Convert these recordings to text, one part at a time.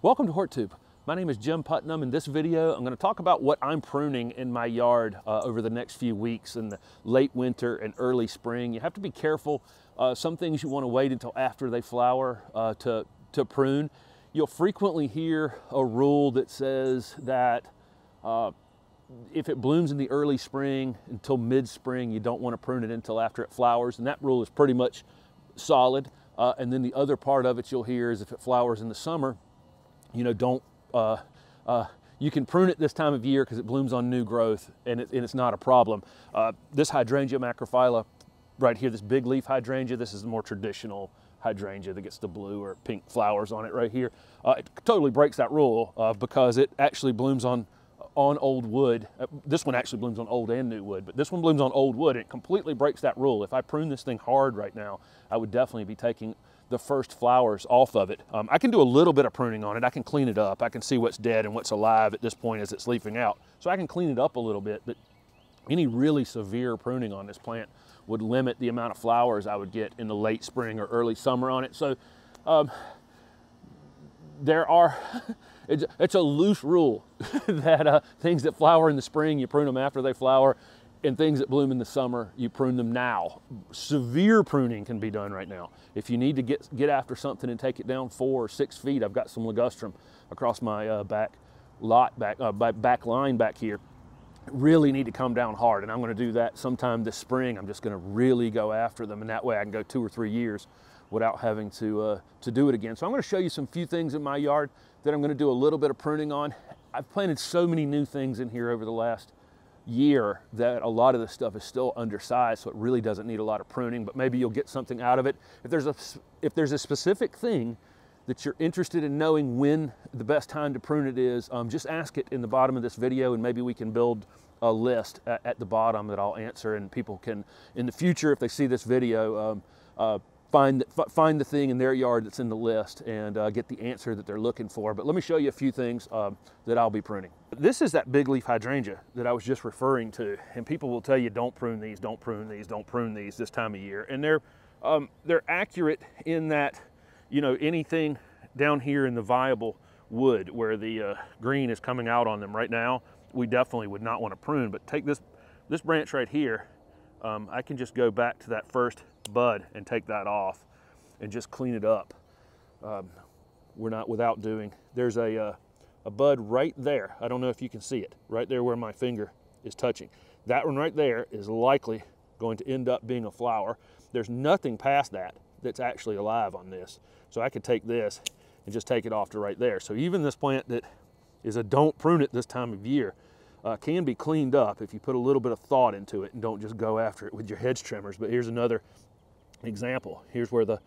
Welcome to HortTube. My name is Jim Putnam. In this video, I'm going to talk about what I'm pruning in my yard over the next few weeks in the late winter and early spring. You have to be careful. Some things you want to wait until after they flower to prune. You'll frequently hear a rule that says that if it blooms in the early spring until mid-spring, you don't want to prune it until after it flowers, and that rule is pretty much solid. And then the other part of it you'll hear is if it flowers in the summer, you know, you can prune it this time of year because it blooms on new growth and it's not a problem. This hydrangea macrophylla right here, this big leaf hydrangea, this is the more traditional hydrangea that gets the blue or pink flowers on it right here. It totally breaks that rule because it actually blooms on old wood. This one actually blooms on old and new wood, but this one blooms on old wood and it completely breaks that rule. If I prune this thing hard right now, I would definitely be taking the first flowers off of it. I can do a little bit of pruning on it. I can clean it up. I can see what's dead and what's alive at this point as it's leafing out. So I can clean it up a little bit, but any really severe pruning on this plant would limit the amount of flowers I would get in the late spring or early summer on it. So there are, it's a loose rule that things that flower in the spring, you prune them after they flower, and things that bloom in the summer, you prune them now. Severe pruning can be done right now. If you need to get after something and take it down 4 or 6 feet, I've got some ligustrum across my back line back here. Really need to come down hard, and I'm going to do that sometime this spring. I'm just going to really go after them, and that way I can go 2 or 3 years without having to do it again. So I'm going to show you some few things in my yard that I'm going to do a little bit of pruning on. I've planted so many new things in here over the last year that a lot of this stuff is still undersized, so it really doesn't need a lot of pruning, but maybe you'll get something out of it. If there's a specific thing that you're interested in knowing when the best time to prune it is, just ask it in the bottom of this video, and maybe we can build a list at the bottom that I'll answer, and people can, in the future, if they see this video, find the thing in their yard that's in the list and get the answer that they're looking for. But let me show you a few things that I'll be pruning. This is that big leaf hydrangea that I was just referring to, and people will tell you don't prune these, don't prune these, don't prune these this time of year. And they're accurate in that, you know, anything down here in the viable wood where the green is coming out on them right now, we definitely would not want to prune. But take this branch right here, I can just go back to that first bud and take that off and just clean it up. We're not without doing. There's a bud right there. I don't know if you can see it, right there where my finger is touching. That one right there is likely going to end up being a flower. There's nothing past that that's actually alive on this. So I could take this and just take it off to right there. So even this plant that is a don't prune it this time of year can be cleaned up if you put a little bit of thought into it and don't just go after it with your hedge trimmers. But here's another example. Here's where the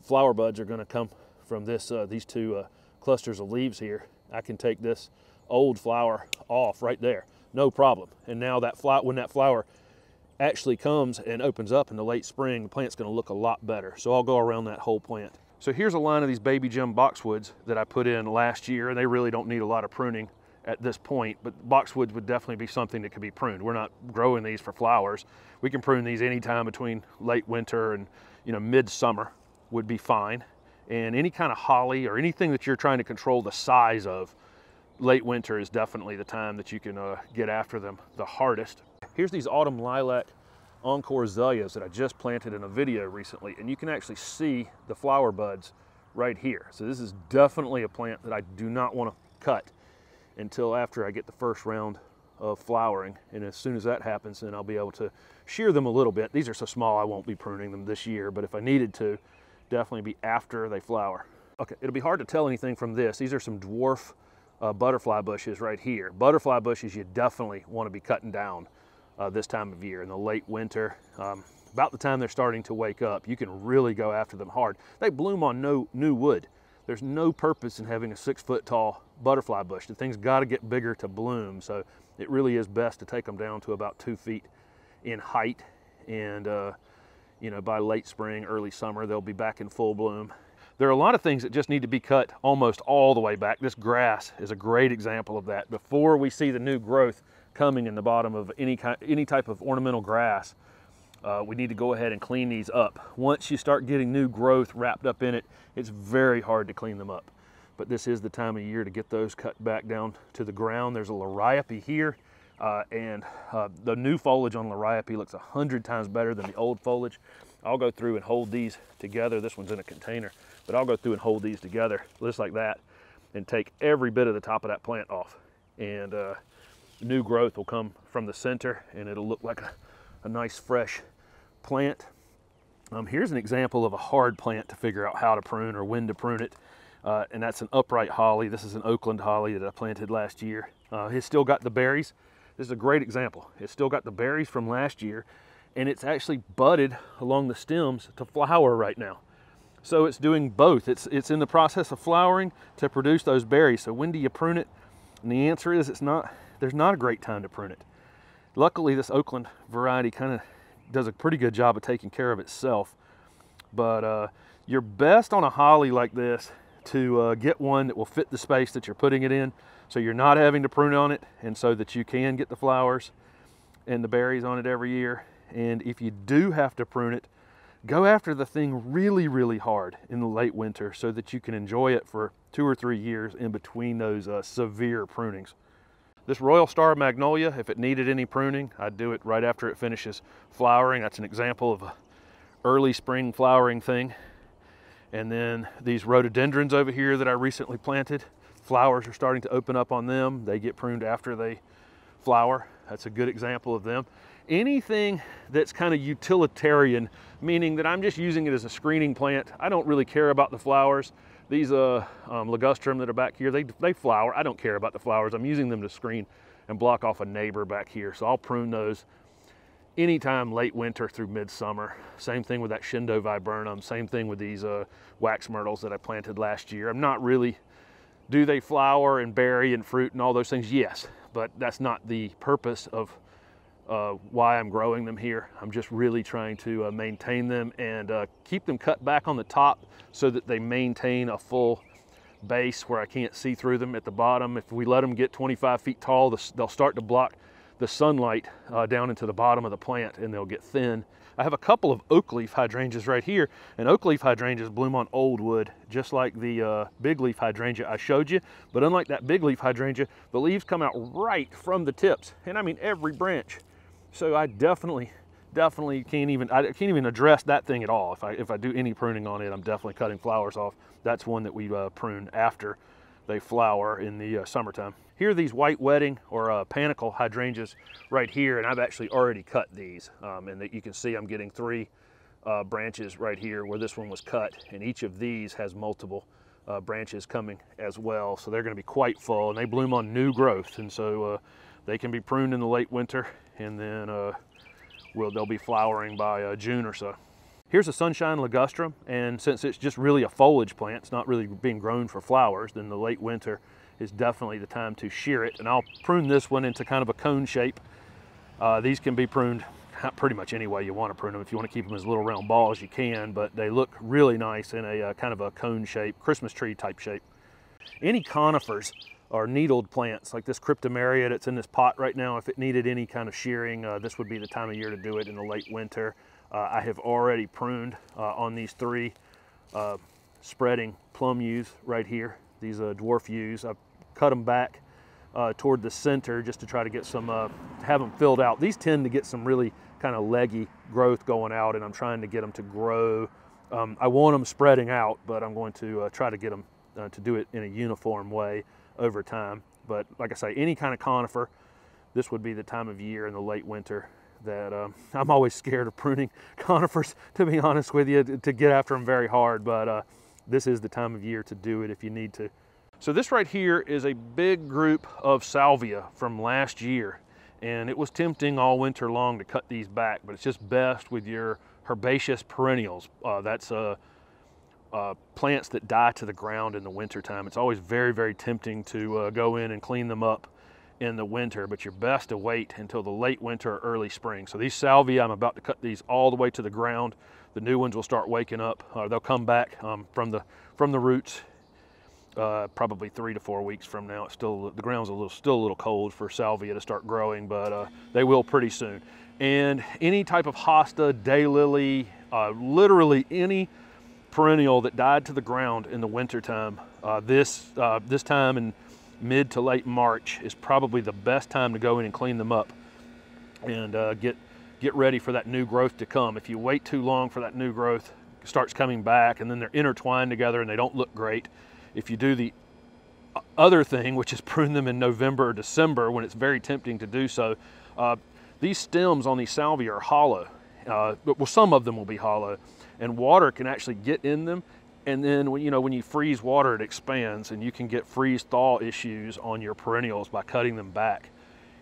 flower buds are going to come from these two clusters of leaves here. I can take this old flower off right there, no problem. And now that when that flower actually comes and opens up in the late spring, the plant's going to look a lot better. So I'll go around that whole plant. So here's a line of these baby gem boxwoods that I put in last year, and they really don't need a lot of pruning at this point, but boxwoods would definitely be something that could be pruned. We're not growing these for flowers. We can prune these anytime between late winter and, you know, midsummer would be fine. And any kind of holly or anything that you're trying to control the size of, late winter is definitely the time that you can get after them the hardest. Here's these autumn lilac ENCORE azaleas that I just planted in a video recently, and you can actually see the flower buds right here. So this is definitely a plant that I do not want to cut until after I get the first round of flowering. And as soon as that happens, then I'll be able to shear them a little bit. These are so small I won't be pruning them this year, but if I needed to, definitely be after they flower. Okay, it'll be hard to tell anything from this. These are some dwarf butterfly bushes right here. Butterfly bushes you definitely want to be cutting down this time of year in the late winter. About the time they're starting to wake up, you can really go after them hard. They bloom on new wood. There's no purpose in having a 6-foot tall butterfly bush. The thing's got to get bigger to bloom, so it really is best to take them down to about 2 feet in height. And you know, by late spring, early summer, they'll be back in full bloom. There are a lot of things that just need to be cut almost all the way back. This grass is a great example of that. Before we see the new growth coming in the bottom of any type of ornamental grass, we need to go ahead and clean these up. Once you start getting new growth wrapped up in it, it's very hard to clean them up. but this is the time of year to get those cut back down to the ground. There's a LIRIOPE here, and the new foliage on LIRIOPE looks 100 times better than the old foliage. I'll go through and hold these together. This one's in a container, but I'll go through and hold these together just like that and take every bit of the top of that plant off. And new growth will come from the center, and it'll look like a nice fresh plant. Here's an example of a hard plant to figure out how to prune or when to prune it. And that's an upright holly. This is an Oakland holly that I planted last year. It's still got the berries. This is a great example. It's still got the berries from last year, and it's actually budded along the stems to flower right now. So it's doing both. It's in the process of flowering to produce those berries. So when do you prune it? And the answer is there's not a great time to prune it. Luckily, this Oakland variety kind of does a pretty good job of taking care of itself. But you're best on a holly like this to get one that will fit the space that you're putting it in, so you're not having to prune on it, and so that you can get the flowers and the berries on it every year. And if you do have to prune it, go after the thing really, really hard in the late winter so that you can enjoy it for 2 or 3 years in between those severe prunings. This Royal Star Magnolia, if it needed any pruning, I'd do it right after it finishes flowering. That's an example of a early spring flowering thing. And then these rhododendrons over here that I recently planted, flowers are starting to open up on them. They get pruned after they flower. That's a good example of them. Anything that's kind of utilitarian, meaning that I'm just using it as a screening plant. I don't really care about the flowers. These ligustrum that are back here, they flower. I don't care about the flowers. I'm using them to screen and block off a neighbor back here. So I'll prune those anytime late winter through midsummer. Same thing with that CHINDO viburnum. Same thing with these wax myrtles that I planted last year. I'm not really, do they flower and berry and fruit and all those things? Yes, but that's not the purpose of why I'm growing them here. I'm just really trying to maintain them and keep them cut back on the top so that they maintain a full base where I can't see through them at the bottom. If we let them get 25 feet tall, they'll start to block the sunlight down into the bottom of the plant, and they'll get thin. I have a couple of oak leaf hydrangeas right here, and oak leaf hydrangeas bloom on old wood, just like the big leaf hydrangea I showed you. But unlike that big leaf hydrangea, the leaves come out right from the tips, and I mean every branch. So I definitely can't even address that thing at all. If I do any pruning on it, I'm definitely cutting flowers off. That's one that we prune after they flower in the summertime. Here are these white wedding or panicle hydrangeas right here, and I've actually already cut these. And that you can see I'm getting 3 branches right here where this one was cut, and each of these has multiple branches coming as well. So they're going to be quite full, and they bloom on new growth, and so they can be pruned in the late winter, and then they'll be flowering by June or so. Here's a sunshine ligustrum, and since it's just really a foliage plant, it's not really being grown for flowers, then the late winter is definitely the time to shear it. And I'll prune this one into kind of a cone shape. These can be pruned pretty much any way you want to prune them. If you want to keep them as little round balls, you can, but they look really nice in a kind of a cone shape, Christmas tree type shape. Any conifers or needled plants like this cryptomeria that's in this pot right now, if it needed any kind of shearing, this would be the time of year to do it in the late winter. I have already pruned on these 3 spreading plum yews right here, these dwarf yews. I've cut them back toward the center just to try to get some, have them filled out. These tend to get some really kind of leggy growth going out, and I'm trying to get them to grow. I want them spreading out, but I'm going to try to get them to do it in a uniform way over time. But like I say, any kind of conifer, this would be the time of year in the late winter that I'm always scared of pruning conifers, to be honest with you, to get after them very hard, but this is the time of year to do it if you need to. So this right here is a big group of salvia from last year, and it was tempting all winter long to cut these back, but it's just best with your herbaceous perennials. That's plants that die to the ground in the wintertime. It's always very, very tempting to go in and clean them up in the winter, but you're best to wait until the late winter or early spring. So these salvia, I'm about to cut these all the way to the ground. The new ones will start waking up. They'll come back from the roots probably 3 to 4 weeks from now. It's still, the ground's still a little cold for salvia to start growing, but they will pretty soon. And any type of hosta, daylily, literally any perennial that died to the ground in the wintertime, This time in mid to late March is probably the best time to go in and clean them up and get ready for that new growth to come. If you wait too long for that new growth, it starts coming back and then they're intertwined together and they don't look great. If you do the other thing, which is prune them in November or December when it's very tempting to do so, these stems on these salvia are hollow. Well, some of them will be hollow, and water can actually get in them. And then when you freeze water, it expands, and you can get freeze-thaw issues on your perennials by cutting them back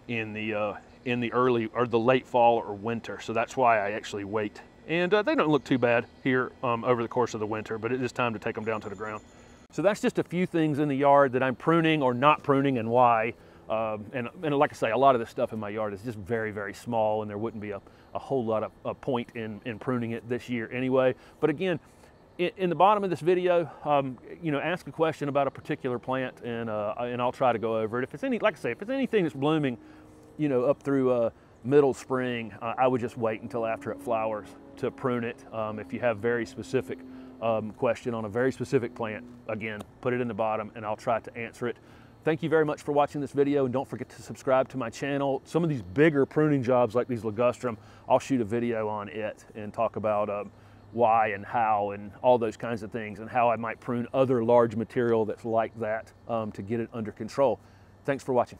in the early or the late fall or winter. So that's why I actually wait. And they don't look too bad here over the course of the winter, but it is time to take them down to the ground. So that's just a few things in the yard that I'm pruning or not pruning and why. And like I say, a lot of this stuff in my yard is just very, very small, and there wouldn't be a whole lot of a point in pruning it this year anyway. But again, in the bottom of this video, ask a question about a particular plant, and I'll try to go over it. If it's like I say, if it's anything that's blooming, up through middle spring, I would just wait until after it flowers to prune it. If you have very specific question on a very specific plant, again, put it in the bottom and I'll try to answer it. Thank you very much for watching this video, and don't forget to subscribe to my channel. Some of these bigger pruning jobs like these ligustrum, I'll shoot a video on it and talk about why and how and all those kinds of things, and how I might prune other large material that's like that to get it under control. Thanks for watching.